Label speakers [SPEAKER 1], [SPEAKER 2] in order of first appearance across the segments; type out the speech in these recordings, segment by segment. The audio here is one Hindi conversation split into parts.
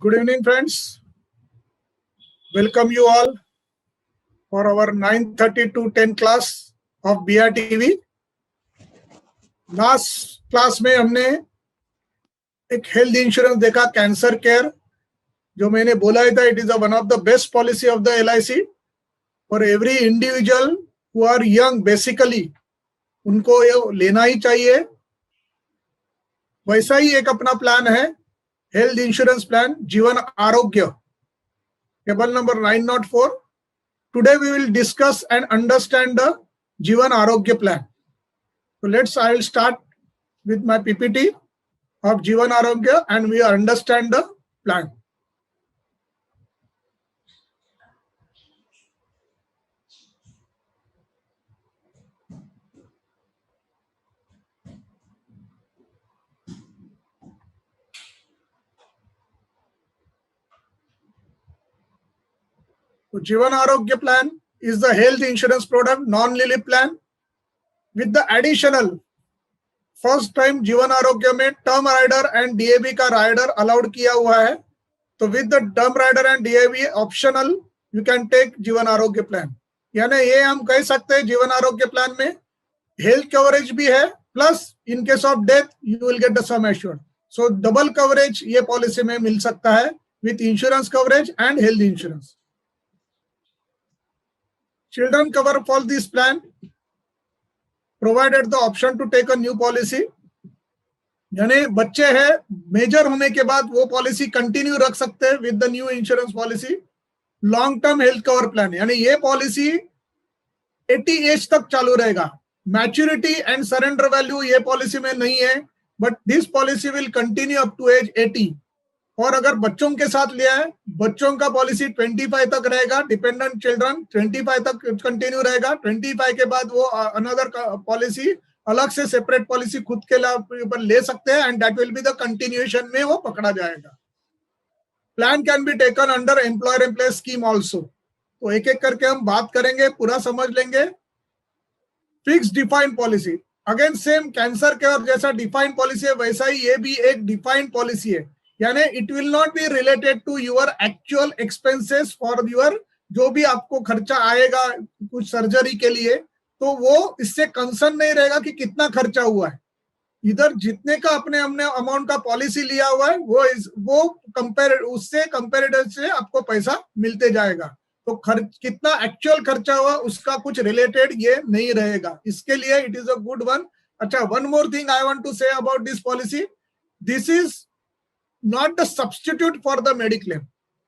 [SPEAKER 1] Good evening, friends. Welcome you all for our 9:30 to 10 class of BRTV. Last class में हमने एक हेल्थ इंश्योरेंस देखा, कैंसर केयर, जो मैंने बोला ही था, it is one of the best policy of the LIC for every individual who are young. Basically उनको ये लेना ही चाहिए. वैसा ही एक अपना प्लान है, health insurance plan Jeevan Arogya, table number 904. Today we will discuss and understand the Jeevan Arogya plan. So I will start with my PPT of Jeevan Arogya and we understand the plan. So Jeevan Arogya plan is the health insurance product, non-living plan. With the additional first time Jeevan Arogya में टर्म राइडर एंड DAB का राइडर अलाउड किया हुआ है. तो with the term rider and DAB optional you can take Jeevan Arogya plan. यानी ये हम कह सकते हैं जीवन आरोग्य प्लान में हेल्थ कवरेज भी है, plus in case of death you will get the sum assured. So double coverage ये पॉलिसी में मिल सकता है with insurance coverage and health insurance. Children cover for this plan provided the option to take a new policy. यानी बच्चे हैं, मेजर होने के बाद वो पॉलिसी कंटिन्यू रख सकते हैं with the new insurance policy. Long term health cover plan, यानी ये पॉलिसी 80 एज तक चालू रहेगा. मैच्योरिटी एंड सरेंडर वैल्यू ये पॉलिसी में नहीं है, but this policy will continue up to age 80. और अगर बच्चों के साथ लिया है, बच्चों का पॉलिसी 25 तक रहेगा. डिपेंडेंट चिल्ड्रन 25 तक कंटिन्यू रहेगा. 25 के बाद वो अनदर पॉलिसी, अलग से सेपरेट पॉलिसी खुद के ऊपर ले सकते हैं and that will be the continuation में वो पकड़ा जाएगा. Plan can be taken under employer employ scheme also. तो एक एक करके हम बात करेंगे, पूरा समझ लेंगे. Fix defined policy, again same cancer care जैसा डिफाइंड पॉलिसी है, वैसा ही ये भी एक डिफाइंड पॉलिसी है. यानी it will not be related to your actual expenses for your, जो भी आपको खर्चा आएगा कुछ सर्जरी के लिए, तो वो इससे कंसर्न नहीं रहेगा कि कितना खर्चा हुआ है. इधर जितने का हमने अमाउंट का पॉलिसी लिया हुआ है वो उससे कंपेरेटिव से आपको पैसा मिलते जाएगा. तो खर्च कितना एक्चुअल खर्चा हुआ उसका कुछ रिलेटेड ये नहीं रहेगा. इसके लिए it is a good one. अच्छा, one more thing I want to say about this policy. This is not the substitute for the Mediclaim,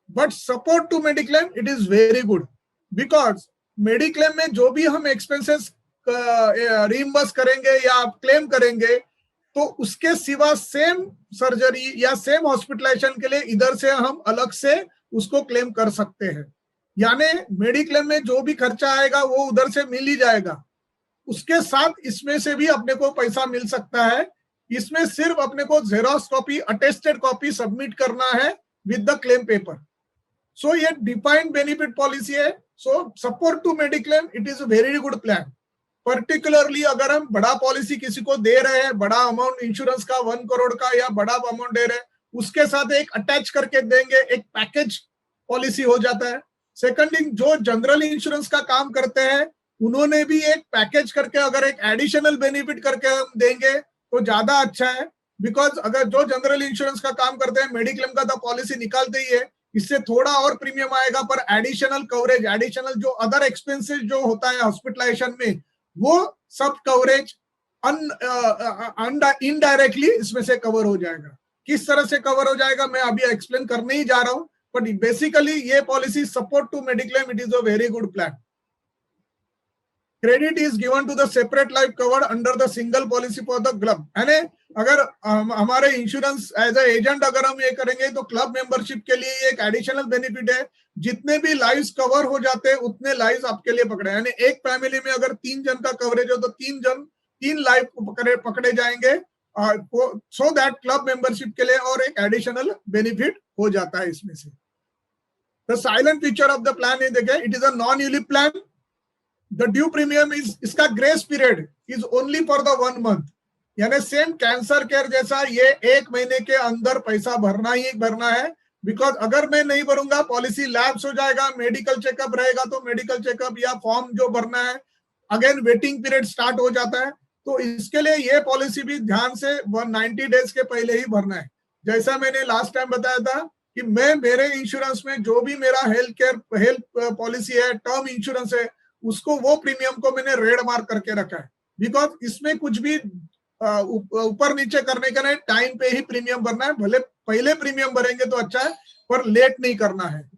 [SPEAKER 1] but support to Mediclaim. It is very good because Mediclaim में जो भी हम expenses reimburse करेंगे या क्लेम करेंगे, तो उसके सिवा सेम सर्जरी या सेम हॉस्पिटलाइजेशन के लिए इधर से हम अलग से उसको क्लेम कर सकते हैं. यानी मेडिक्लेम में जो भी खर्चा आएगा वो उधर से मिल ही जाएगा. उसके साथ इसमें से भी अपने को पैसा मिल सकता है. इसमें सिर्फ अपने को xerox copy, attested copy submit करना है with the claim paper. So ये डिफाइंड बेनिफिट पॉलिसी है. So support to mediclaim, it is a very good plan. Particularly अगर हम बड़ा पॉलिसी किसी को दे रहे हैं, बड़ा अमाउंट इंश्योरेंस का 1 करोड़ का या बड़ा अमाउंट दे रहे हैं, उसके साथ एक अटैच करके देंगे, एक पैकेज पॉलिसी हो जाता है. सेकंड थिंग, जो जनरल इंश्योरेंस का काम करते हैं उन्होंने भी एक पैकेज करके अगर एक एडिशनल बेनिफिट करके हम देंगे तो ज्यादा अच्छा है. बिकॉज अगर जो जनरल इंश्योरेंस का काम करते हैं, मेडिक्लेम का तो पॉलिसी निकालते ही है, इससे थोड़ा और प्रीमियम आएगा, पर एडिशनल कवरेज, एडिशनल जो अदर एक्सपेंसेस जो होता है हॉस्पिटलाइजेशन में, वो सब कवरेज इनडायरेक्टली इसमें से कवर हो जाएगा. किस तरह से कवर हो जाएगा मैं अभी एक्सप्लेन करने ही जा रहा हूं. बट बेसिकली ये policy support to mediclaim, it is a very good plan. Credit is given to the separate life covered under the single policy for the club. यानी अगर हमारे इंश्योरेंस एज ए एजेंट अगर हम ये करेंगे तो क्लब मेंबरशिप के लिए एक एडिशनल बेनिफिट है. जितने भी लाइव्स कवर हो जाते हैं उतने लाइव्स आपके लिए पकड़े. यानी एक फैमिली में अगर 3 जन का कवरेज हो तो 3 लाइव पकड़े जाएंगे. सो दैट क्लब मेंबरशिप के लिए और एक एडिशनल बेनिफिट हो जाता है इसमें से. The silent feature of the plan is, देखिए, it is a non ULIP plan. The due premium is, इसका grace period is only for the 1 month. यानी सेम कैंसर केयर जैसा ये 1 महीने के अंदर पैसा भरना ही भरना है. बिकॉज अगर मैं नहीं भरूंगा पॉलिसी लैप्स हो जाएगा, मेडिकल चेकअप रहेगा तो मेडिकल चेकअप या फॉर्म जो भरना है अगेन वेटिंग पीरियड स्टार्ट हो जाता है। तो इसके लिए ये पॉलिसी भी ध्यान से 190 डेज के पहले ही भरना है। जैसा मैंने लास्ट टाइम बताया था कि मैं मेरे इंश्योरेंस में जो भी मेरा हेल्थ पॉलिसी है, टर्म इंश्योरेंस है, उसको वो प्रीमियम को मैंने रेड मार्क करके रखा है। बिकॉज इसमें कुछ भी ऊपर नीचे करने का नहीं, टाइम पे ही प्रीमियम भरना है। भले पहले प्रीमियम भरेंगे तो अच्छा है पर लेट नहीं करना है।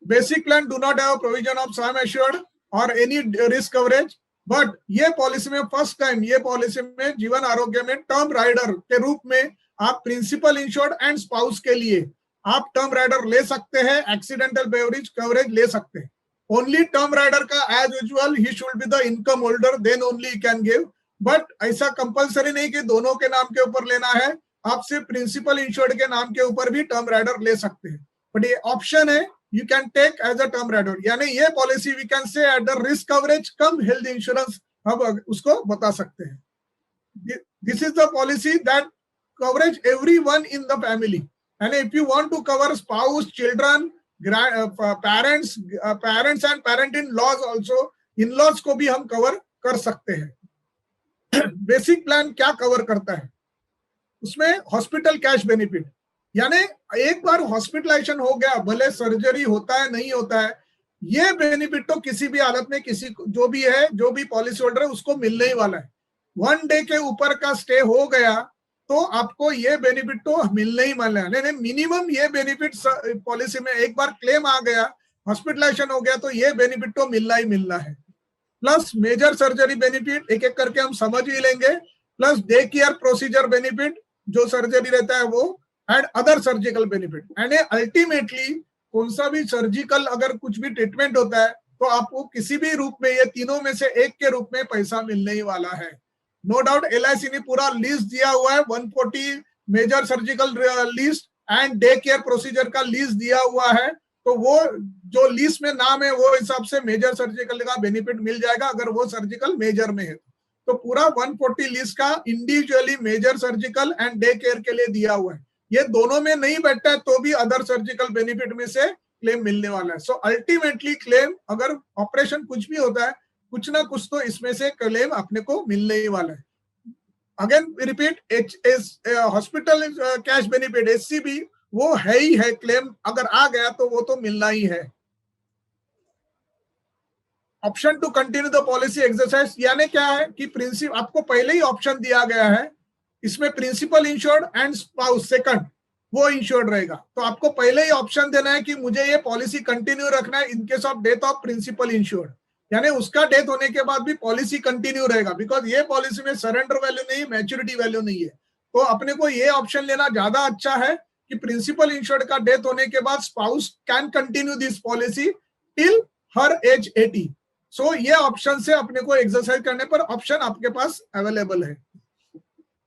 [SPEAKER 1] Basic plan do not have provision of sum assured और एनी रिस्क कवरेज, बट ये पॉलिसी में फर्स्ट टाइम ये पॉलिसी में जीवन आरोग्य में टर्म राइडर के रूप में आप प्रिंसिपल इंश्योर्ड एंड स्पाउस के लिए आप टर्म राइडर ले सकते हैं, एक्सीडेंटल बेवरेज कवरेज ले सकते हैं। ओनली टर्म राइडर का एज यूजुअल ही should be the income holder, then only can give. But ऐसा कंपलसरी नहीं कि दोनों के नाम के ऊपर लेना है, आप सिर्फ प्रिंसिपल इंश्योर्ड के नाम के ऊपर भी टर्म राइडर ले सकते हैं। बट ये ऑप्शन है, you can take as a term rider, यानी ये policy we can say at the risk coverage come health insurance हम उसको बता सकते हैं। This is the policy that coverage everyone in the family, and if you want to cover spouse, children, parents and parent-in-laws also, in-laws को भी हम कवर कर सकते हैं। बेसिक प्लान क्या कवर करता है? उसमें हॉस्पिटल कैश बेनिफिट, यानी एक बार हॉस्पिटलाइजेशन हो गया, भले सर्जरी होता है नहीं होता है, ये बेनिफिट तो किसी भी हालत में किसी जो भी है, जो भी पॉलिसी होल्डर है उसको मिलने ही वाला है। 1 डे के ऊपर का स्टे हो गया तो आपको ये बेनिफिट तो मिलने ही वाला है। नहीं, मिनिमम ये बेनिफिट पॉलिसी में एक बार क्लेम आ गया, हॉस्पिटलाइजेशन हो गया तो ये बेनिफिट तो मिलना ही मिलना है। प्लस मेजर सर्जरी बेनिफिट एक एक करके हम समझ ही लेंगे, plus day care procedure benefit जो सर्जरी रहता है वो, and other surgical benefit. And ultimately कौन सा भी सर्जिकल अगर कुछ भी ट्रीटमेंट होता है तो आपको किसी भी रूप में ये तीनों में से एक के रूप में पैसा मिलने ही वाला है। नो डाउट LIC ने पूरा लिस्ट दिया हुआ है, 140 major surgical list and day care procedure का लिस्ट दिया हुआ है। तो वो जो लिस्ट में नाम है वो हिसाब से मेजर सर्जिकल का बेनिफिट मिल जाएगा अगर वो सर्जिकल मेजर में है। तो पूरा 140 लिस्ट का individually major surgical and day care के लिए दिया हुआ है। ये दोनों में नहीं बैठता है तो भी अदर सर्जिकल बेनिफिट में से क्लेम मिलने वाला है। सो अल्टीमेटली क्लेम अगर ऑपरेशन कुछ भी होता है, कुछ ना कुछ तो इसमें से क्लेम अपने को मिलने ही वाला है। Again repeat, hospital cash benefit HCB वो है ही है, क्लेम अगर आ गया तो वो तो मिलना ही है। Option to continue the policy exercise, यानी क्या है कि प्रिंसिपल आपको पहले ही ऑप्शन दिया गया है, इसमें principal insured and spouse second वो इंश्योर्ड रहेगा। तो आपको पहले ही ऑप्शन देना है कि मुझे ये पॉलिसी कंटिन्यू रखना है in case of death of principal insured, यानी उसका डेथ होने के बाद भी पॉलिसी कंटिन्यू रहेगा। बिकॉज ये पॉलिसी में सरेंडर वैल्यू नहीं, मैच्योरिटी वैल्यू नहीं है। तो अपने को ये ऑप्शन लेना ज्यादा अच्छा है कि प्रिंसिपल इंश्योर्ड का डेथ होने के बाद spouse can continue this policy till her age 80। So ये ऑप्शन से अपने को एक्सरसाइज करने पर ऑप्शन आपके पास अवेलेबल है।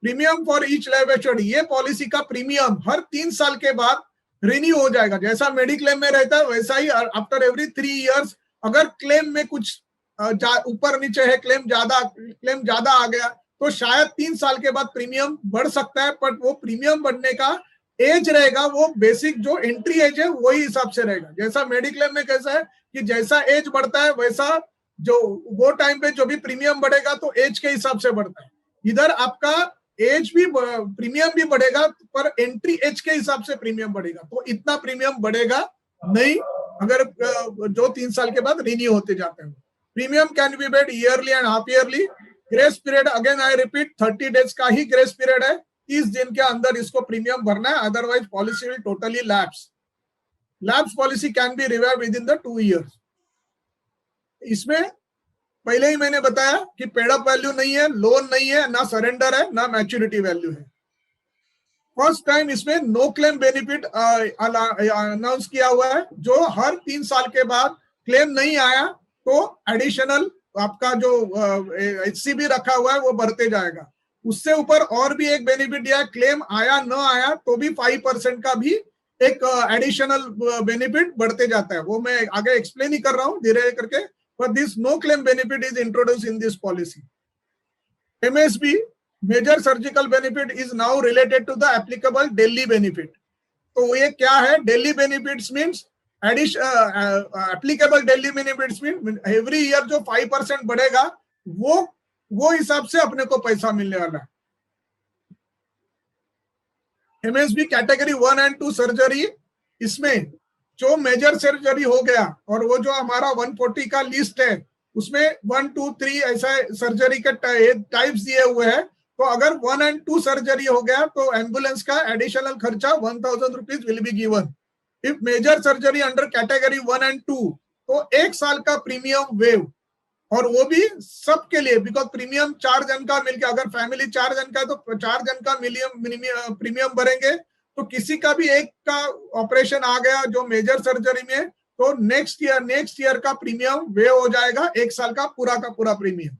[SPEAKER 1] Premium for each life assured, ये पॉलिसी का प्रीमियम हर 3 साल के बाद रिन्यू हो जाएगा। जैसा मेडिक्लेम में रहता है वैसा ही आफ्टर एवरी 3 इयर्स अगर क्लेम में कुछ ऊपर नीचे है, क्लेम ज्यादा आ गया तो शायद 3 साल के बाद प्रीमियम बढ़ सकता है। बट वो प्रीमियम बढ़ने का एज रहेगा वो बेसिक जो एंट्री एज है वही हिसाब से रहेगा। जैसा मेडिक्लेम में कैसा है कि जैसा एज बढ़ता है वैसा जो वो टाइम पे जो भी प्रीमियम बढ़ेगा तो एज के हिसाब से बढ़ता है। इधर आपका एज भी प्रीमियम भी बढ़ेगा पर एंट्री एज के हिसाब से प्रीमियम बढ़ेगा, तो इतना प्रीमियम बढ़ेगा नहीं अगर जो 3 साल के बाद रिन्यू होते जाते हैं। Premium can be paid yearly and half yearly. Grace period again I repeat 30 days का ही ग्रेस पीरियड है, 30 दिन के अंदर इसको प्रीमियम भरना है, otherwise policy will totally lapse. Lapse policy can be revive with in the 2 years. इसमें पहले ही मैंने बताया कि पेड अप वैल्यू नहीं है, लोन नहीं है, ना सरेंडर है, ना मैच्योरिटी वैल्यू है। फर्स्ट टाइम इसमें नो क्लेम बेनिफिट अनाउंस किया हुआ है, जो हर 3 साल के बाद क्लेम नहीं आया तो एडिशनल आपका जो HCB रखा हुआ है वो बढ़ते जाएगा। उससे ऊपर और भी एक बेनिफिट दिया है, क्लेम आया न आया तो भी 5% का भी एक एडिशनल बेनिफिट बढ़ते जाता है। वो मैं आगे एक्सप्लेन ही कर रहा हूँ धीरे करके। But this no claim benefit is introduced in this policy. MSB, major surgical benefit, is now related to the applicable daily benefit. तो ये क्या है? Daily benefits means applicable daily benefits mean every year जो 5% बढ़ेगा वो हिसाब से अपने को पैसा मिलने वाला है। एमएसबी कैटेगरी 1 एंड 2 सर्जरी, इसमें जो मेजर सर्जरी हो गया और वो जो हमारा 140 का लिस्ट है उसमें 1, 2, 3 ऐसा सर्जरी के टाइप्स दिए हुए हैं। तो अगर 1 एंड 2 सर्जरी हो गया तो एम्बुलेंस का एडिशनल खर्चा 1000 rupees will be given. If major surgery under category 1 and 2 तो 1 साल का प्रीमियम वेव, और वो भी सबके लिए, बिकॉज प्रीमियम 4 जन का मिलकर, अगर फैमिली 4 जन का है तो 4 जन का प्रीमियम भरेंगे। तो किसी का भी एक का ऑपरेशन आ गया जो मेजर सर्जरी में, तो नेक्स्ट ईयर का प्रीमियम वेव हो जाएगा, 1 साल का पूरा प्रीमियम।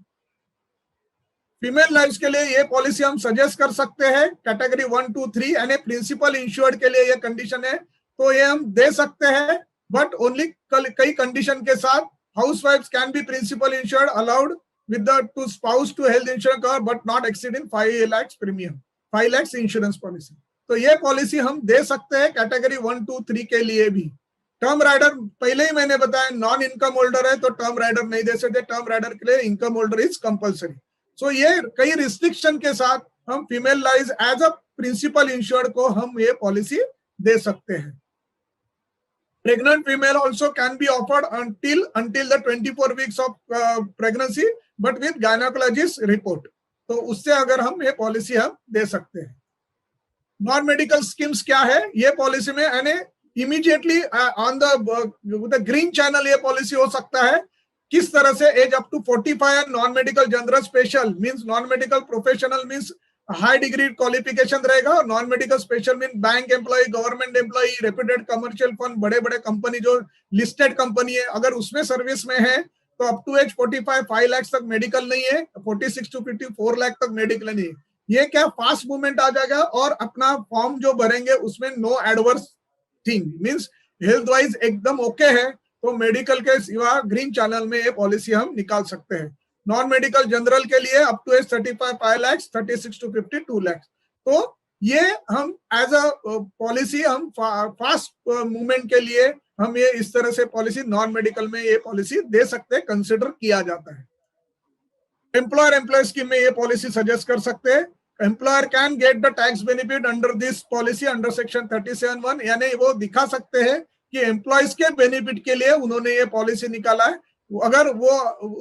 [SPEAKER 1] फीमेल लाइफ के लिए ये पॉलिसी हम सजेस्ट कर सकते हैं, कैटेगरी 1, 2, 3 यानी प्रिंसिपल इंश्योर्ड के लिए ये कंडीशन है, तो ये हम दे सकते हैं, बट ओनली कई कंडीशन के साथ। Housewives can be principal insured allowed with the to spouse to health insurance cover but not exceeding 5 lakhs premium, 5 lakhs insurance policy. तो ये पॉलिसी हम दे सकते हैं कैटेगरी 1, 2, 3 के लिए भी। टर्म राइडर पहले ही मैंने बताया नॉन इनकम होल्डर है तो टर्म राइडर नहीं दे सकते, टर्म राइडर के लिए income holder is compulsory. So ये कई रिस्ट्रिक्शन के साथ हम female life as a principal insured को हम ये पॉलिसी दे सकते हैं। Pregnant female also can be offered until the 24 weeks of pregnancy, but with gynecologist report. तो उससे अगर हम ये पॉलिसी हम दे सकते हैं। नॉन मेडिकल स्कीम्स क्या है ये पॉलिसी में, यानी immediately on the green channel ये पॉलिसी हो सकता है। किस तरह से? Age up to 45 non medical general special means non medical professional means high degree qualification रहेगा, और non medical special mean bank employ, government employ, reputed commercial fund, बड़े बड़े कंपनी जो लिस्टेड कंपनी है, अगर उसमें सर्विस में है तो अप टू एज 45 5 लाख तक मेडिकल नहीं है, 46 to 54 लाख तक मेडिकल नहीं है। ये क्या फास्ट मूवमेंट आ जाएगा, और अपना फॉर्म जो भरेंगे उसमें no adverse thing means health wise एकदम ओके है, तो मेडिकल के सिवा ग्रीन चैनल में ये पॉलिसी हम निकाल सकते हैं। नॉन मेडिकल जनरल के लिए up to age 35 5 lakh, 36 to 52 lakh. तो ये हम एज अ पॉलिसी हम फास्ट मूवमेंट के लिए हम ये इस तरह से पॉलिसी नॉन मेडिकल में ये पॉलिसी दे सकते हैं, कंसिडर किया जाता है। एम्प्लॉयर एम्प्लॉय स्कीम में ये पॉलिसी सजेस्ट कर सकते हैं। Employer can get the tax benefit under this policy under section 37(1), यानी वो दिखा सकते हैं कि एम्प्लॉयज के बेनिफिट के लिए उन्होंने ये पॉलिसी निकाला है, अगर वो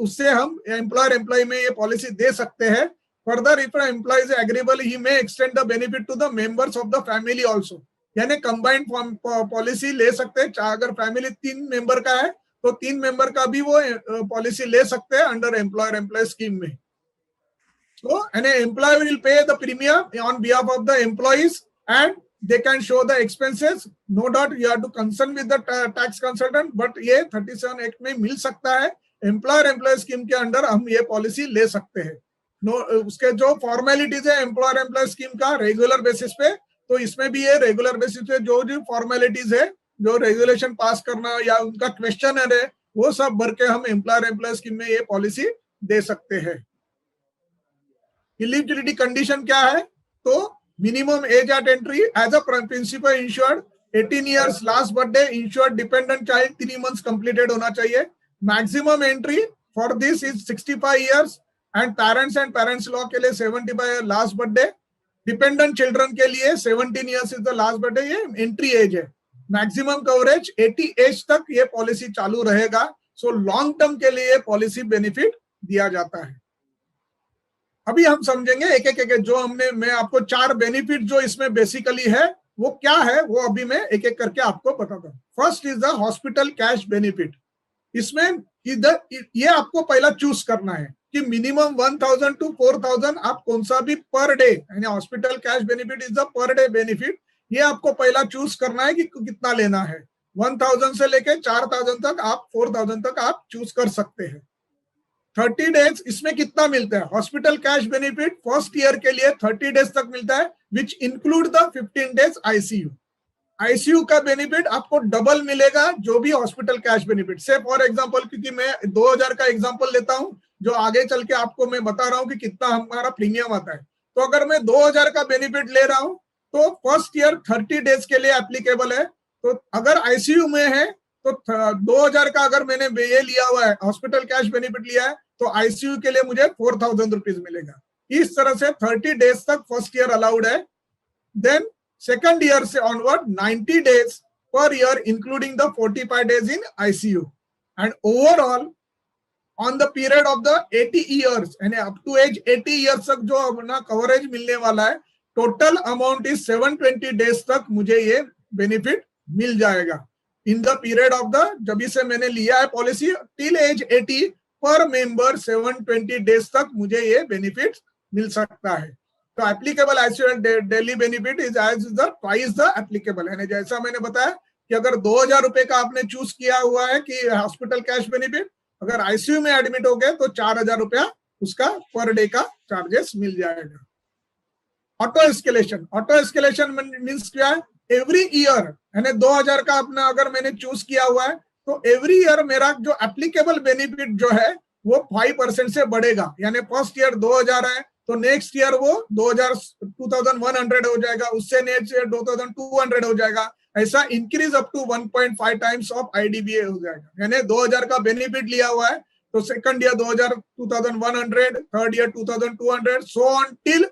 [SPEAKER 1] उससे हम एम्प्लॉयर एम्प्लॉय में ये पॉलिसी दे सकते हैं। Further if employ is agreeable he may extend the benefit to the members of the family also, यानी कंबाइंड पॉलिसी ले सकते हैं। अगर फैमिली 3 मेंबर का है तो 3 मेंबर का भी वो पॉलिसी ले सकते हैं अंडर एम्प्लॉयर एम्प्लॉय स्कीम में। तो an employer will pay the premium on behalf of the employees and they can show the expenses. No doubt you have to consult with the tax consultant, but ये 37 एक्ट में मिल सकता है। एम्प्लॉयर एम्प्लॉय स्कीम के अंडर हम ये पॉलिसी ले सकते हैं। उसके जो फॉर्मेलिटीज है एम्प्लॉयर एम्प्लॉय स्कीम का रेगुलर बेसिस पे, तो इसमें भी ये रेगुलर बेसिस पे जो जो फॉर्मेलिटीज है, जो रेगुलेशन पास करना या उनका क्वेश्चन है, वो सब भर के हम एम्प्लॉयर एम्प्लॉय स्कीम में ये पॉलिसी दे सकते हैं। एलिजिबिलिटी कंडीशन क्या है? तो minimum age at entry as a principal insured 18 years, last birthday insured dependent child 3 months completed होना चाहिए। Maximum entry for this is 65 years and parents law के लिए 75 लास्ट बर्थडे। डिपेंडेंट चिल्ड्रन के लिए 17 years is the last birthday, ये एंट्री एज है। मैक्सिमम कवरेज 80 एज तक ये पॉलिसी चालू रहेगा। सो लॉन्ग टर्म के लिए पॉलिसी बेनिफिट दिया जाता है। अभी हम समझेंगे एक एक जो मैं आपको 4 बेनिफिट जो इसमें बेसिकली है वो क्या है, वो अभी मैं एक एक करके आपको बताता हूँ। First is the hospital cash benefit. इसमें इधर ये आपको पहला चूज करना है कि मिनिमम 1000 to 4000 आप कौन सा भी पर डे, यानी hospital cash benefit is the per day benefit. ये आपको पहला चूज करना है कि कितना लेना है। 1000 से लेके 4000 तक आप 4000 तक आप चूज कर सकते हैं। 30 डेज इसमें कितना मिलता है? Hospital cash benefit first year के लिए 30 डेज तक मिलता है, which include the 15 days ICU. ICU का बेनिफिट आपको डबल मिलेगा जो भी हॉस्पिटल कैश बेनिफिट से। फॉर एग्जांपल, क्योंकि मैं 2000 का एग्जांपल लेता हूं जो आगे चल के आपको मैं बता रहा हूं कि कितना हमारा प्रीमियम आता है। तो अगर मैं 2000 का बेनिफिट ले रहा हूं तो फर्स्ट ईयर 30 डेज के लिए एप्लीकेबल है। तो अगर आईसीयू में है तो 2000 का अगर मैंने ये लिया हुआ है, हॉस्पिटल कैश बेनिफिट लिया है, तो आईसीयू के लिए मुझे 4000 रुपीज मिलेगा। इस तरह से 30 डेज तक फर्स्ट ईयर अलाउड है। देन सेकंड ईयर से onward 90 days per year including the 45 days in ICU and overall on the period of the 80 years यानी अप टू एज 80 ईयर्स तक जो अपना कवरेज मिलने वाला है, टोटल अमाउंट इज 720 डेज तक मुझे ये बेनिफिट मिल जाएगा in the period of the, जब से मैंने लिया है पॉलिसी टिल एज 80 पर मेंबर 720 डेज तक मुझे ये बेनिफिट मिल सकता है। तो applicable ICU daily benefit is as the twice the applicable, यानी जैसा मैंने बताया कि अगर 2000 रुपए का आपने चूज किया हुआ है कि हॉस्पिटल कैश बेनिफिट, अगर आईसीयू में एडमिट हो गए तो 4000 रुपया उसका पर डे का चार्जेस मिल जाएगा। ऑटो एस्केलेशन मीन्स क्या है, एवरी ईयर यानी 2000 का अपना अगर मैंने चूज किया हुआ है तो एवरी ईयर मेरा जो एप्लीकेबल बेनिफिट जो है वो 5% से बढ़ेगा। यानी फर्स्ट ईयर 2000 है तो नेक्स्ट ईयर वो 2100 हो जाएगा, उससे नेक्स्ट ईयर 2200 हो जाएगा, ऐसा increase up to 1.5 times of IDBA हो जाएगा। यानी 2000 का बेनिफिट लिया हुआ है तो second year 2100, third year 2200, so on till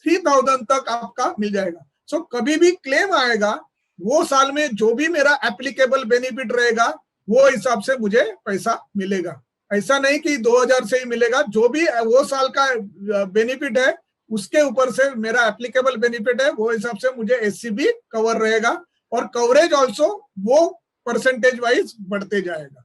[SPEAKER 1] 3000 तक आपका मिल जाएगा। सो कभी भी क्लेम आएगा वो साल में जो भी मेरा एप्लीकेबल बेनिफिट रहेगा वो हिसाब से मुझे पैसा मिलेगा। ऐसा नहीं कि 2000 से ही मिलेगा, जो भी वो साल का बेनिफिट है उसके ऊपर से मेरा एप्लीकेबल बेनिफिट है वो हिसाब से मुझे एससीबी कवर रहेगा और कवरेज ऑल्सो वो परसेंटेज वाइज बढ़ते जाएगा।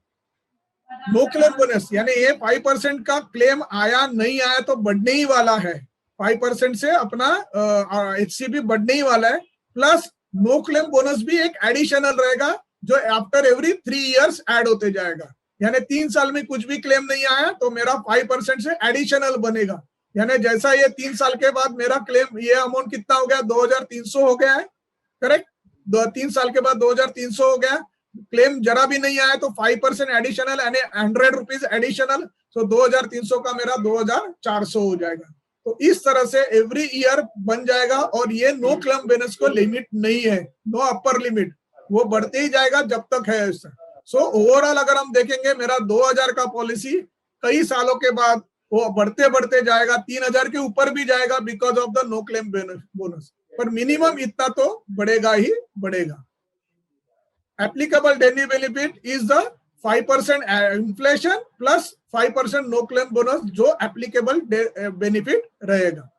[SPEAKER 1] नो क्लेम बोनस यानी ये 5% का क्लेम आया नहीं आया तो बढ़ने ही वाला है, 5% से अपना एचसीबी बढ़ने ही वाला है। प्लस नो क्लेम बोनस भी एक एडिशनल रहेगा जो आफ्टर एवरी 3 इयर्स ऐड होते जाएगा। यानी 3 साल में कुछ भी क्लेम नहीं आया तो मेरा 5% से एडिशनल बनेगा। यानी जैसा ये 3 साल के बाद मेरा क्लेम ये अमाउंट कितना हो गया, 2300 हो गया है, करेक्ट। 3 साल के बाद 2300 हो गया, क्लेम जरा भी नहीं आया तो 5% एडिशनल यानी 100 रुपीज एडिशनल, तो 2300 का मेरा 2400 हो जाएगा। तो इस तरह से एवरी ईयर बन जाएगा और ये नो क्लेम बोनस को लिमिट नहीं है, नो अपर लिमिट, वो बढ़ते ही जाएगा जब तक है ऐसा। सो ओवरऑल अगर हम देखेंगे मेरा 2000 का पॉलिसी कई सालों के बाद वो बढ़ते बढ़ते जाएगा, 3000 के ऊपर भी जाएगा because of the no claim bonus, पर मिनिमम इतना तो बढ़ेगा ही बढ़ेगा। Applicable daily benefit is the 5% inflation plus 5% no claim bonus जो एप्लीकेबल बेनिफिट रहेगा।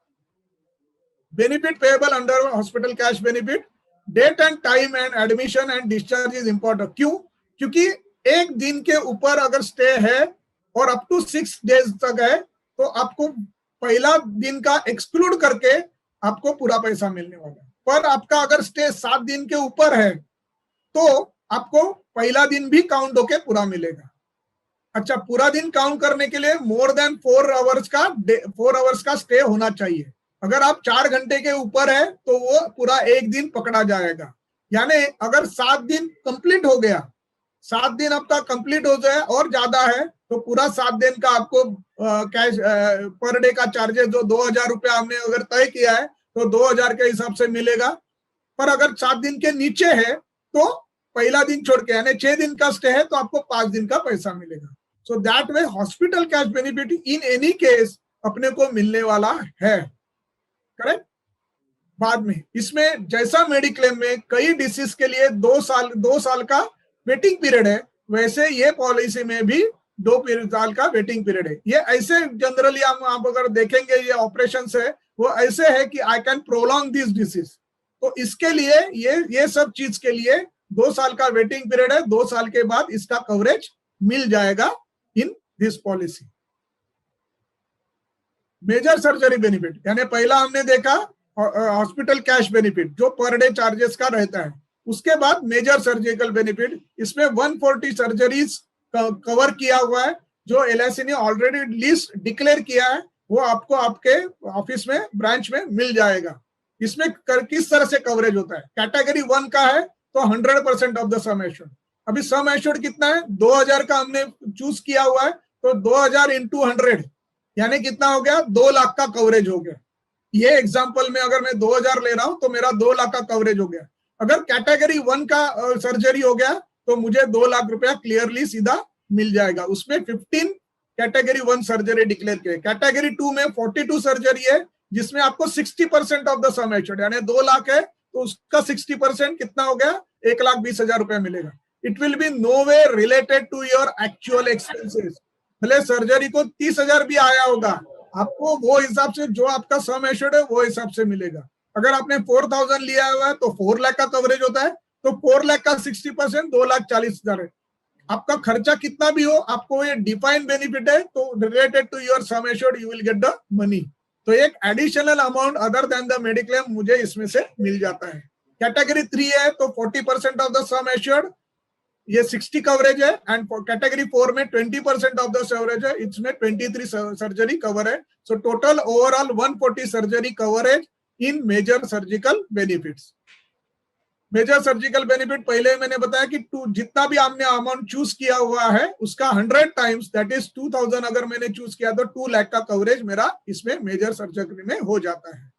[SPEAKER 1] Benefit payable under hospital cash benefit, date and time and admission and discharge is important. क्यों? क्योंकि एक दिन के ऊपर अगर स्टे है और अप टू 6 डेज तक है तो आपको पहला दिन का एक्सक्लूड करके आपको पूरा पैसा मिलने वाला है। पर आपका अगर स्टे 7 दिन के ऊपर है तो आपको पहला दिन भी काउंट होके पूरा मिलेगा। अच्छा, पूरा दिन काउंट करने के लिए मोर देन 4 आवर्स का स्टे होना चाहिए। अगर आप 4 घंटे के ऊपर है तो वो पूरा एक दिन पकड़ा जाएगा। यानी अगर 7 दिन कंप्लीट हो गया, 7 दिन आपका कंप्लीट हो जाए और ज्यादा है तो पूरा 7 दिन का आपको कैश पर डे का चार्जेस जो 2000 रुपया हमने अगर तय किया है तो 2000 के हिसाब से मिलेगा। पर अगर 7 दिन के नीचे है तो पहला दिन छोड़ के यानी 6 दिन का स्टे है तो आपको 5 दिन का पैसा मिलेगा। सो that way hospital cash benefit in any case अपने को मिलने वाला है, करेक्ट। बाद में इसमें जैसा मेडिक्लेम में कई डिसीज के लिए 2 साल का वेटिंग पीरियड है, वैसे ये पॉलिसी में भी 2 साल का वेटिंग पीरियड है। ये ऐसे जनरली आप अगर देखेंगे ये ऑपरेशन है वो ऐसे है कि I can prolong this disease, तो इसके लिए ये सब चीज के लिए 2 साल का वेटिंग पीरियड है। 2 साल के बाद इसका कवरेज मिल जाएगा in this policy. Major surgery benefit यानी पहला हमने देखा हॉस्पिटल कैश बेनिफिट जो पर डे चार्जेस का रहता है, उसके बाद मेजर सर्जिकल बेनिफिट, इसमें 140 सर्जरीज कवर किया हुआ है जो एलआईसी ने ऑलरेडी लिस्ट डिक्लेयर किया है, वो आपको आपके ऑफिस में ब्रांच में मिल जाएगा। इसमें किस तरह से कवरेज होता है, कैटेगरी 1 का है तो 100% ऑफ द सम एश्योर्ड। अभी सम एश्योर्ड कितना है, 2000 का हमने चूज किया हुआ है तो 2000 इंटू 100 यानी कितना हो गया, 2 लाख का कवरेज हो गया। ये एग्जांपल में अगर मैं 2000 ले रहा हूं तो मेरा 2 लाख का कवरेज हो गया। अगर कैटेगरी 1 का सर्जरी हो गया तो मुझे 2 लाख रुपया क्लियरली सीधा मिल जाएगा। उसमें 15 कैटेगरी 1 सर्जरी डिक्लेयर किए। कैटेगरी 2 में 42 सर्जरी है जिसमें आपको 60% ऑफ द सम एश्योर्ड यानी 2 लाख है तो उसका 60% कितना हो गया, 1,20,000 रुपया मिलेगा। It will be no way related to your actual expenses. भले सर्जरी को 30,000 भी आया होगा, आपको वो हिसाब से जो आपका सम एश्योर्ड है वो हिसाब से मिलेगा। अगर आपने 4,000 लिया हुआ है तो 4 लाख का कवरेज होता है, तो 4 लाख का 60% 2,40,000 है। आपका खर्चा कितना भी हो, आपको ये डिफाइंड बेनिफिट है तो related to your sum assured you will get the money. तो एक additional amount other than the mediclaim मुझे इसमें से मिल जाता है। कैटेगरी 3 है तो 40% ऑफ द सम एश्योर्ड, ये 60 कवरेज है। एंड कैटेगरी 4 में 20% ऑफ द कवरेज है, इसमें 23 सर्जरी कवर है। So total overall 140 surgery coverage in major surgical benefits. Major surgical benefit पहले मैंने बताया कि जितना भी आपने अमाउंट चूज किया हुआ है उसका 100 टाइम्स दैट इज 2,000 अगर मैंने चूज किया तो 2 लाख का कवरेज मेरा इसमें मेजर सर्जरी में हो जाता है।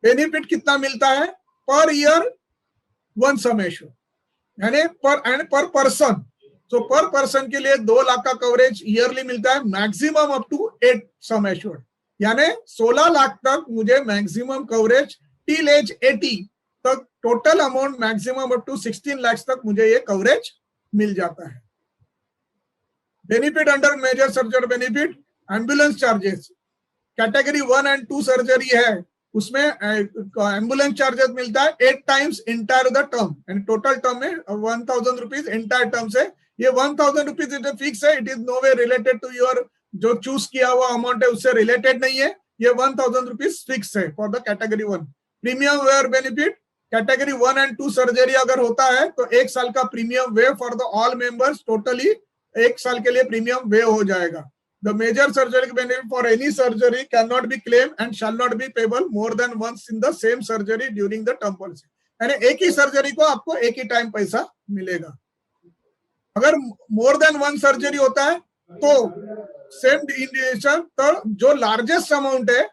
[SPEAKER 1] बेनिफिट कितना मिलता है पर ईयर 1 सम एश्योर्ड यानी पर पर्सन। तो पर पर्सन के लिए 2 लाख का कवरेज ईयरली मिलता है, maximum up to 8 sum assured यानी 16 लाख तक मुझे मैक्सिमम कवरेज टिल एज 80 तक। Total amount maximum up to 16 lakh तक मुझे ये कवरेज मिल जाता है। Benefit under major surgery benefit, ambulance charges category 1 and 2 surgery है उसमें एम्बुलेंस चार्जेस मिलता है 8 times entire the term and total term में 1,000 रुपीज इंटायर टर्म से। ये 1,000 रुपीज इट फिक्स है, it is no way related to your जो चूज किया हुआ अमाउंट है उससे रिलेटेड नहीं है। ये 1,000 रुपीज फिक्स है for the category 1। Premium where benefit category 1 and 2 surgery अगर होता है तो 1 साल का प्रीमियम वे for the all members, totally 1 साल के लिए प्रीमियम वे हो जाएगा। The major surgery benefit for any surgery cannot be claimed and shall not be payable more than once in the same surgery during the term policy। यानी एक ही सर्जरी को आपको एक ही टाइम पैसा मिलेगा। अगर मोर देन 1 सर्जरी होता है तो सेम इंडिकेशन तो जो लार्जेस्ट अमाउंट है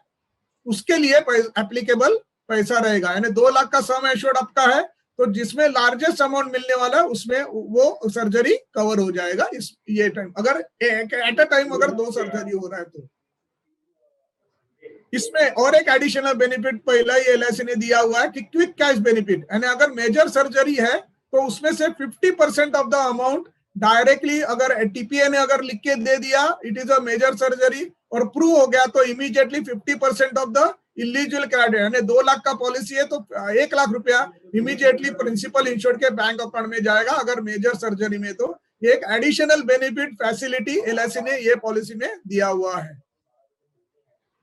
[SPEAKER 1] उसके लिए एप्लीकेबल पैसा रहेगा। यानी 2 लाख का सम एश्योर्ड आपका है तो जिसमें लार्जेस्ट अमाउंट मिलने वाला है उसमें वो सर्जरी कवर हो जाएगा इस ये टाइम। अगर एट अ टाइम अगर 2 सर्जरी हो रहा है तो इसमें और एक एडिशनल बेनिफिट पहला ही एलआईसी ने दिया हुआ है कि क्विक कैश बेनिफिट। यानी अगर मेजर सर्जरी है तो उसमें से 50% ऑफ द अमाउंट डायरेक्टली अगर टीपीए ने अगर लिख के दे दिया it is a major surgery और प्रूव हो गया तो immediately 50% off the eligible credit यानी 2 लाख का पॉलिसी है तो 1 लाख रुपया इमीडिएटली प्रिंसिपल इंश्योर्ड के बैंक अकाउंट में जाएगा अगर मेजर सर्जरी में। तो ये एक एडिशनल बेनिफिट फैसिलिटी एलआईसी ने ये पॉलिसी में दिया हुआ है।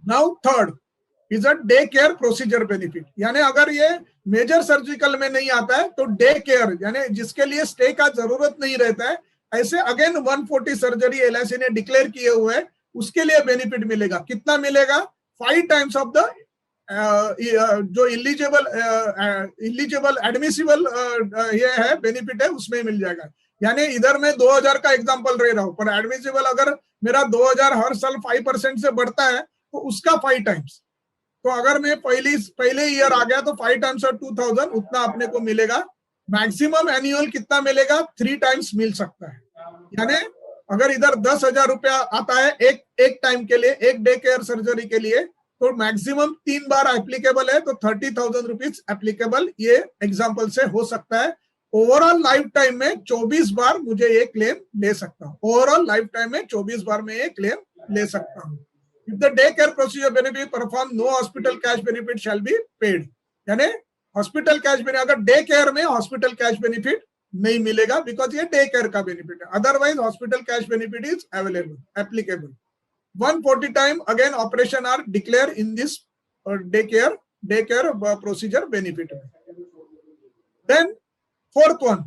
[SPEAKER 1] Now third is a day care procedure benefit. यानी अगर ये मेजर सर्जिकल में नहीं आता है तो डे केयर यानी जिसके लिए स्टे का जरूरत नहीं रहता है, ऐसे अगेन 140 सर्जरी एलआईसी ने डिक्लेयर किए हुए हैं उसके लिए बेनिफिट मिलेगा। कितना मिलेगा, 5 टाइम्स ऑफ द जो इलिजिबल एडमिसिबल ये है बेनिफिट है उसमें मिल जाएगा। यानी इधर मैं 2000 का एग्जांपल ले रहा हूं पर एडमिसिबल अगर मेरा 2000 हर साल 5% से बढ़ता है तो उसका 5 टाइम्स। तो अगर मैं पहले ईयर आ गया तो 5 टाइम्स और 2000 उतना अपने को मिलेगा। मैक्सिमम एनुअल कितना मिलेगा, 3 टाइम्स मिल सकता है। यानी अगर इधर 10,000 रुपया आता है एक टाइम के लिए, एक डे केयर सर्जरी के लिए, तो मैक्सिमम 3 बार एप्लीकेबल है तो 30,000 रुपीज एप्लीकेबल ये एग्जांपल से हो सकता है। ओवरऑल लाइफ टाइम में 24 बार मुझे ये क्लेम ले सकता हूँ। ओवरऑल लाइफ टाइम में 24 बार में ये क्लेम ले सकता हूँ। If the day care procedure benefit perform, no hospital cash benefit shall be paid। यानी हॉस्पिटल कैश बेनिफिट अगर डे केयर में हॉस्पिटल कैश बेनिफिट नहीं मिलेगा बिकॉज ये डे केयर का बेनिफिट है। Otherwise hospital cash benefit is available applicable. 140 time again operation are declare in this day care procedure benefit में। Then fourth one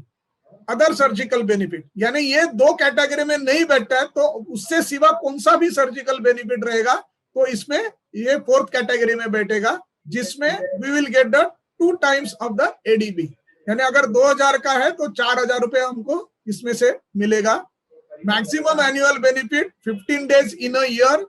[SPEAKER 1] other surgical benefit, यानी ये 2 कैटेगरी में नहीं बैठता है तो उससे सिवा कौन सा भी सर्जिकल बेनिफिट रहेगा तो इसमें ये 4th कैटेगरी में बैठेगा जिसमें we will get the 2 times of the ADB. यानी अगर 2000 का है तो 4,000 रुपए हमको इसमें से मिलेगा। Maximum annual benefit 15 days in a year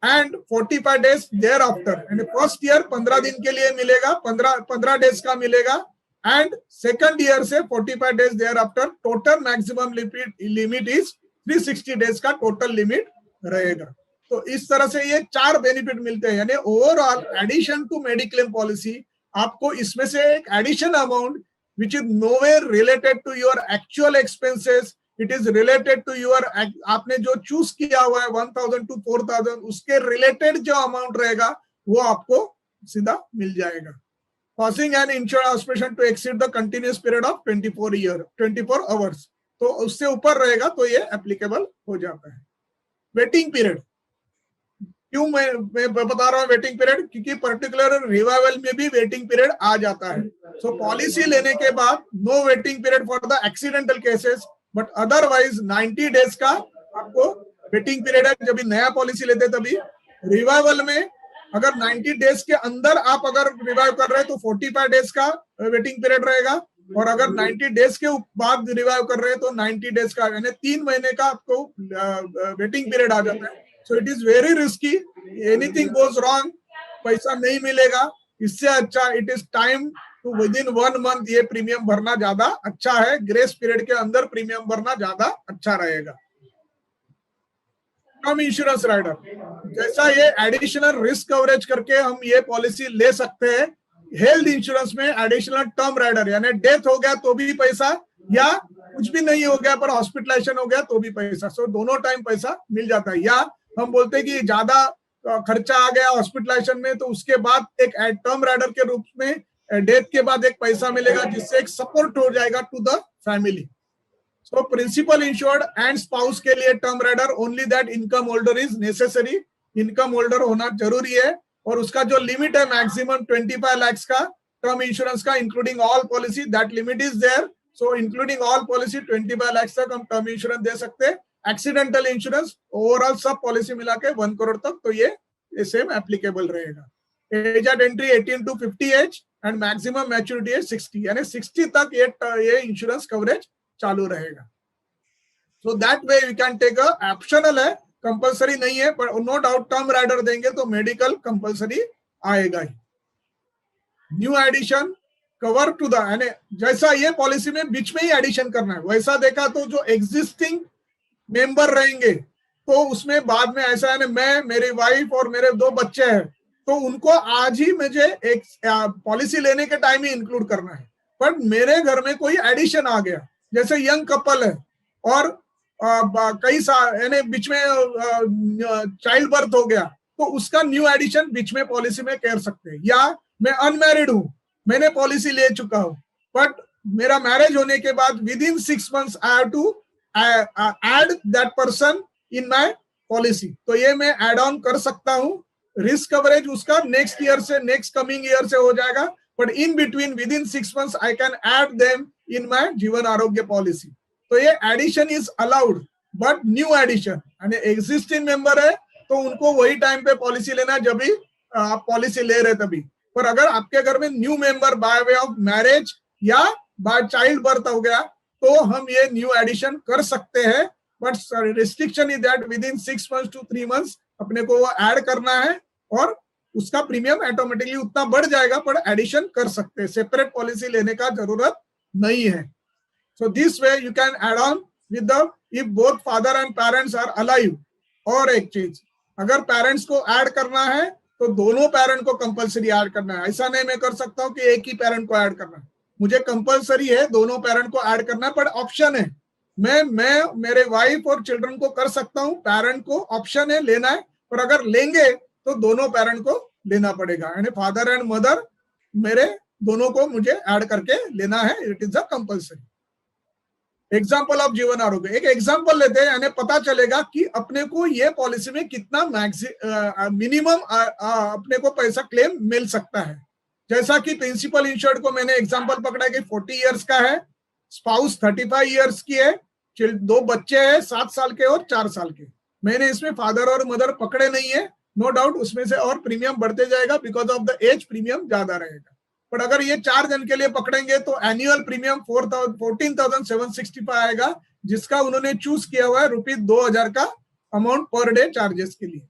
[SPEAKER 1] and 45 days thereafter, and first year 15 दिन के लिए मिलेगा, 15 डेज का मिलेगा, एंड सेकंड ईयर से 45 days thereafter total maximum limit is 360 days का टोटल लिमिट रहेगा। तो इस तरह से ये 4 बेनिफिट मिलते हैं, यानी overall addition to mediclaim policy आपको इसमें से एक addition amount which is nowhere related to your actual expenses, it is related to your, आपने जो चूज किया हुआ है 1000 to 4000 उसके रिलेटेड जो अमाउंट रहेगा वो आपको सीधा मिल जाएगा, causing an insured hospital to exceed the continuous period of 24 hours। तो उससे ऊपर रहेगा तो ये एप्लीकेबल हो जाता है। वेटिंग पीरियड, क्यों मैं बता रहा हूँ वेटिंग पीरियड, क्योंकि पर्टिकुलर रिवाइवल में भी वेटिंग पीरियड आ जाता है। सो पॉलिसी लेने के बाद no waiting period for the accidental cases, but otherwise 90 days का आपको वेटिंग पीरियड है जब भी नया पॉलिसी लेते तभी। रिवाइवल में अगर 90 डेज के अंदर आप अगर रिवाइव कर रहे हैं तो 45 डेज का वेटिंग पीरियड रहेगा, और अगर 90 डेज के बाद रिवाइव कर रहे हैं तो 90 डेज का, यानी 3 महीने का आपको वेटिंग पीरियड आ जाता है। So it is very risky, anything goes wrong पैसा नहीं मिलेगा। इससे अच्छा it is time to within 1 month ये प्रीमियम भरना ज्यादा अच्छा है, ग्रेस पीरियड के अंदर प्रीमियम भरना ज्यादा अच्छा रहेगा। टर्म इंश्योरेंस राइडर, जैसा ये एडिशनल रिस्क कवरेज करके हम ये पॉलिसी ले सकते हैं। हेल्थ इंश्योरेंस में एडिशनल टर्म राइडर, यानी डेथ हो गया तो भी पैसा, या कुछ भी नहीं हो गया पर हॉस्पिटलाइजेशन हो गया तो भी पैसा, सो दोनों टाइम पैसा मिल जाता है। या हम बोलते हैं कि ज्यादा खर्चा आ गया हॉस्पिटलाइजेशन में तो उसके बाद एक टर्म राइडर के रूप में डेथ के बाद एक पैसा मिलेगा, जिससे एक सपोर्ट हो जाएगा to the family. So principal insured and spouse के लिए term rider, only that income holder is necessary, income holder होना जरूरी है, और उसका जो लिमिट है मैक्सिमम 25 लाख का टर्म इंश्योरेंस का, including all policy, that limit is there. So including all policy 25 lakh तक हम टर्म इंश्योरेंस दे सकते हैं। एक्सीडेंटल इंश्योरेंस ओवरऑल सब पॉलिसी मिला के 1 करोड़ तक, तो ये सेम एप्लीकेबल रहेगा। Age at entry 18 to 50 age and maximum maturity है 60, यानी 60 तक ये इंश्योरेंस कवरेज चालू रहेगा। So that way we can take optional है, कंपलसरी नहीं है, पर नो डाउट टर्म राइडर देंगे तो मेडिकल कंपलसरी आएगा ही। New addition cover to the, यानी जैसा ये पॉलिसी में बीच में ही एडिशन करना है, वैसा देखा तो जो एग्जिस्टिंग मेंबर रहेंगे तो उसमें बाद में ऐसा है, मैं, मेरी वाइफ और मेरे 2 बच्चे हैं, तो उनको आज ही मुझे एक पॉलिसी लेने के टाइम ही इंक्लूड करना है। पर मेरे घर में कोई एडिशन आ गया, जैसे यंग कपल है और कई साल यानी बीच में चाइल्ड बर्थ हो गया, तो उसका न्यू एडिशन बीच में पॉलिसी में कर सकते हैं। या मैं अनमैरिड हूं, मैंने पॉलिसी ले चुका हूं, बट मेरा मैरिज होने के बाद within 6 months I have to add that person in my policy, तो ये मैं एड ऑन कर सकता हूं। रिस्क कवरेज उसका नेक्स्ट ईयर से, नेक्स्ट कमिंग ईयर से हो जाएगा, but in between within 6 months I can add them in my Jeevan Arogya policy. तो ये addition is allowed, but new addition यानी एग्जिस्टिंग मेंबर है तो उनको वही टाइम पे पॉलिसी लेना जब भी आप पॉलिसी ले रहे तभी। पर अगर आपके घर में new member by way of marriage या बाय चाइल्ड बर्थ हो गया तो हम ये न्यू एडिशन कर सकते हैं, but restriction is that with in 6 months to 3 months अपने को वो ऐड करना है, और उसका प्रीमियम ऑटोमेटिकली उतना बढ़ जाएगा, पर एडिशन कर सकते हैं, सेपरेट पॉलिसी लेने का जरूरत नहीं है। So this way you can add on with the, if both father and parents are alive। और एक चीज, अगर पेरेंट्स को ऐड करना है तो दोनों पेरेंट को कंपलसरी ऐड करना है। ऐसा नहीं मैं कर सकता हूँ कि एक ही पेरेंट को ऐड करना है, मुझे कंपलसरी है दोनों पेरेंट को ऐड करना है, पर ऑप्शन है, मैं मेरे वाइफ और चिल्ड्रन को कर सकता हूँ, पेरेंट को ऑप्शन है लेना है, पर अगर लेंगे तो दोनों पेरेंट को लेना पड़ेगा, यानी फादर एंड मदर मेरे दोनों को मुझे ऐड करके लेना है, it is a compulsory. Example of जीवन आरोग्य, एक एग्जाम्पल लेते हैं, यानी पता चलेगा कि अपने को ये पॉलिसी में कितना मिनिमम अपने को पैसा क्लेम मिल सकता है। जैसा कि प्रिंसिपल इंश्योर्ड को मैंने एग्जाम्पल पकड़ा कि 40 इयर्स का है, स्पाउस 35 इयर्स की है, 2 बच्चे हैं 7 साल के और 4 साल के। मैंने इसमें फादर और मदर पकड़े नहीं है, नो डाउट उसमें से और प्रीमियम बढ़ते जाएगा, because of the age premium ज्यादा रहेगा। पर अगर ये 4 जन के लिए पकड़ेंगे तो एनुअल प्रीमियम 14,765 आएगा, जिसका उन्होंने चूज किया हुआ है ₹2000 का अमाउंट पर डे चार्जेस के लिए।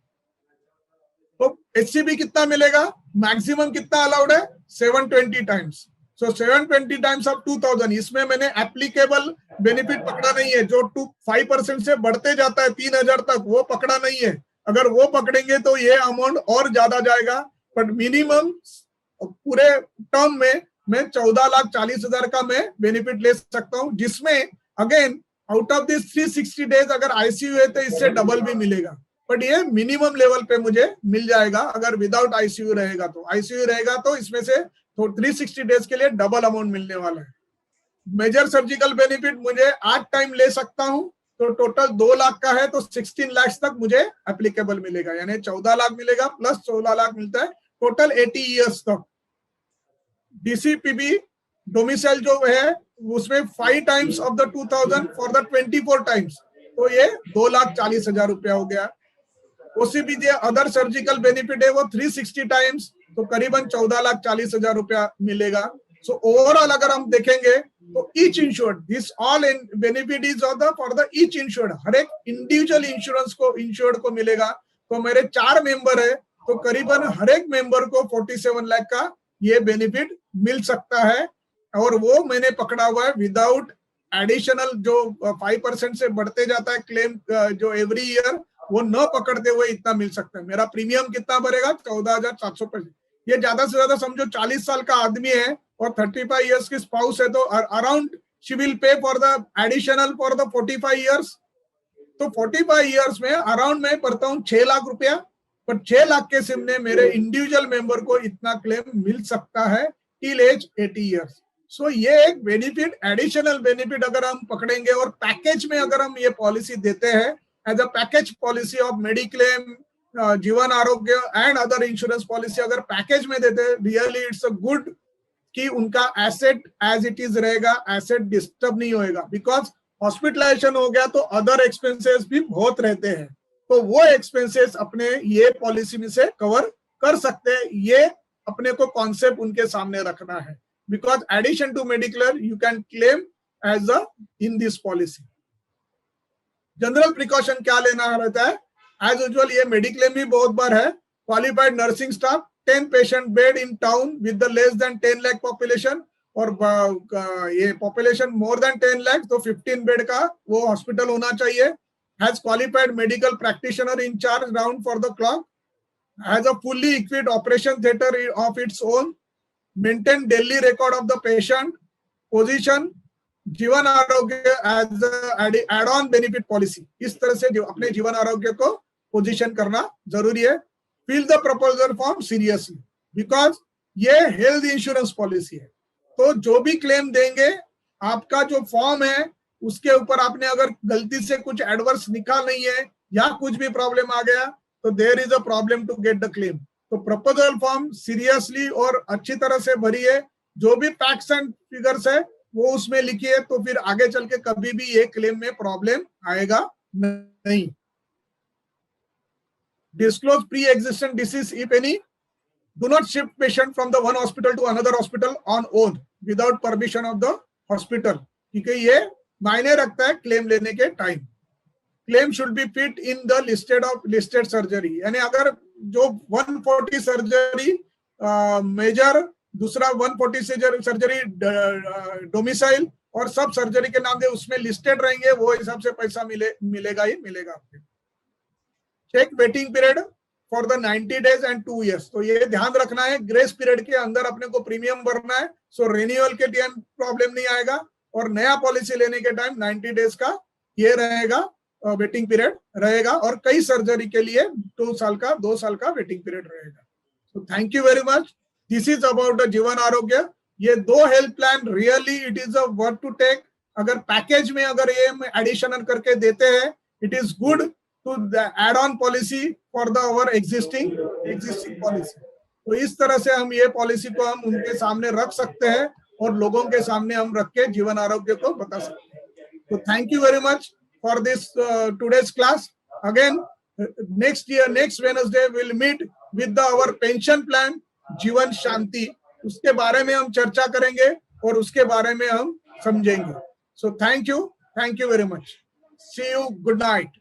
[SPEAKER 1] तो एचसीबी कितना मिलेगा, मैक्सिमम कितना अलाउड है, 720 टाइम्स। So 720 times of 2000। इसमें मैंने एप्लीकेबल बेनिफिट पकड़ा नहीं है, जो 5% से बढ़ते जाता है 3000 तक, वो पकड़ा नहीं है। अगर वो पकड़ेंगे तो ये अमाउंट और ज्यादा जाएगा, बट मिनिमम पूरे टर्म में मैं 14,40,000 का मैं बेनिफिट ले सकता हूं, जिसमें again out of this 360 days अगर आईसीयू है तो इससे डबल भी मिलेगा, बट ये मिनिमम लेवल पे मुझे मिल जाएगा। अगर विदाउट आईसीयू रहेगा तो, आईसीयू रहेगा तो इसमें से तो 360 डेज के लिए डबल अमाउंट मिलने वाला है। मेजर सर्जिकल बेनिफिट मुझे 8 टाइम ले सकता हूं, तो टोटल 2 लाख का है, तो 16 लाख तक मुझे एप्लीकेबल मिलेगा, यानी 14 लाख मिलेगा प्लस 16 लाख मिलता है, टोटल 80 ईयर्स तक। डीसीपीबी डोमिसाइल जो है उसमें 5 times of the 2000 for the 24 times, तो ये 2,40,000 रुपया हो गया। ओसीबी जो अदर सर्जिकल बेनिफिट है वो 360 टाइम्स, तो करीबन 14,40,000 रुपया मिलेगा। सो ओवरऑल अगर हम देखेंगे तो each insured, this all in benefit is for the each insured, हर एक इंडिविजुअल इंश्योरेंस को इंश्योर्ड को मिलेगा। तो मेरे 4 मेंबर है, तो करीबन हर एक मेंबर को 47 लाख का ये बेनिफिट मिल सकता है, और वो मैंने पकड़ा हुआ है विदाउट एडिशनल जो 5% से बढ़ते जाता है क्लेम जो एवरी ईयर, वो न पकड़ते हुए इतना मिल सकता है। मेरा प्रीमियम कितना भरेगा, 14,750। ये ज्यादा से ज्यादा समझो 40 साल का आदमी है और 35 ईयर्स की स्पाउस है, तो around she will pay for the additional for the 45 years. तो 45 ईयर्स में अराउंड मैं भरता हूँ 6 लाख रुपया, पर 6 लाख के सामने मेरे इंडिविजुअल मेंबर को इतना क्लेम मिल सकता है टिल एज 80 ईयर्स। सो ये एक बेनिफिट, एडिशनल बेनिफिट अगर हम पकड़ेंगे और पैकेज में अगर हम ये पॉलिसी देते हैं as a package policy of mediclaim, Jeevan Arogya and other insurance policy, अगर पैकेज में देते हैं, रियली इट्स अ गुड कि उनका एसेट एज इट इज रहेगा, एसेट डिस्टर्ब नहीं होएगा। बिकॉज हॉस्पिटलाइजेशन हो गया तो अदर एक्सपेंसेस भी बहुत रहते हैं, तो वो एक्सपेंसेस अपने ये पॉलिसी में से कवर कर सकते हैं। ये अपने को कॉन्सेप्ट उनके सामने रखना है, because addition to mediclaim you can claim as a in this policy. General precaution क्या लेना रहता है, एज यूजुअल ये मेडिक्लेम भी बहुत बार है, qualified nursing staff, 10 patient bed in town with the less than 10 lakh population, और ये पॉपुलेशन मोर देन 10 लाख तो 15 बेड का वो हॉस्पिटल होना चाहिए। Has qualified medical practitioner in charge round for the clock, has a fully equipped operation theatre of its own, maintain daily record of the patient position, Jeevan Arogya as add on benefit policy. इस तरह से जो अपने जीवन आरोग्य को पोजीशन करना जरूरी है। Fill the proposal form seriously, because ये हेल्थ इंश्योरेंस पॉलिसी है, तो जो भी क्लेम देंगे आपका जो फॉर्म है उसके ऊपर आपने अगर गलती से कुछ एडवर्स लिखा नहीं है या कुछ भी प्रॉब्लम आ गया तो there is a problem to get the claim. तो प्रपोजल फॉर्म सीरियसली और अच्छी तरह से भरिए, जो भी फैक्ट्स एंड फिगर्स है वो उसमें लिखिए, तो फिर आगे चल के कभी भी ये क्लेम में प्रॉब्लम आएगा नहीं। Disclose pre-existing disease if any. Do not shift patient from the one hospital to another hospital on oath without permission of the hospital, क्योंकि ये मायने रखता है क्लेम लेने के time. Claim should be fit in the listed surgery, यानी अगर जो 140 सर्जरी मेजर, दूसरा 140 सर्जरी डोमिसाइल और सब सर्जरी के नाम दे उसमें लिस्टेड रहेंगे, वो हिसाब से पैसा मिलेगा ही मिलेगा आपको। Check waiting period for the 90 days and 2 years, तो ये ध्यान रखना है ग्रेस पीरियड के अंदर अपने को प्रीमियम भरना है, सो रिन्यूअल के टाइम प्रॉब्लम नहीं आएगा, और नया पॉलिसी लेने के टाइम 90 डेज का ये रहेगा वेटिंग पीरियड रहेगा, और कई सर्जरी के लिए 2 साल का वेटिंग पीरियड रहेगा। So thank you very much. This is about the Jeevan Arogya. ये 2 health plan really it is a worth to take. अगर पैकेज में अगर ये एडिशनल करके देते हैं, it is good to the add-on policy for the our existing policy। तो इस तरह से हम ये पॉलिसी को हम उनके सामने रख सकते हैं और लोगों के सामने हम रख के जीवन आरोग्य को बता सकते हैं। तो thank you very much for this today's class. Again next Wednesday will meet with our pension plan Jeevan Shanti, उसके बारे में हम चर्चा करेंगे और उसके बारे में हम समझेंगे। So thank you very much. See you, good night.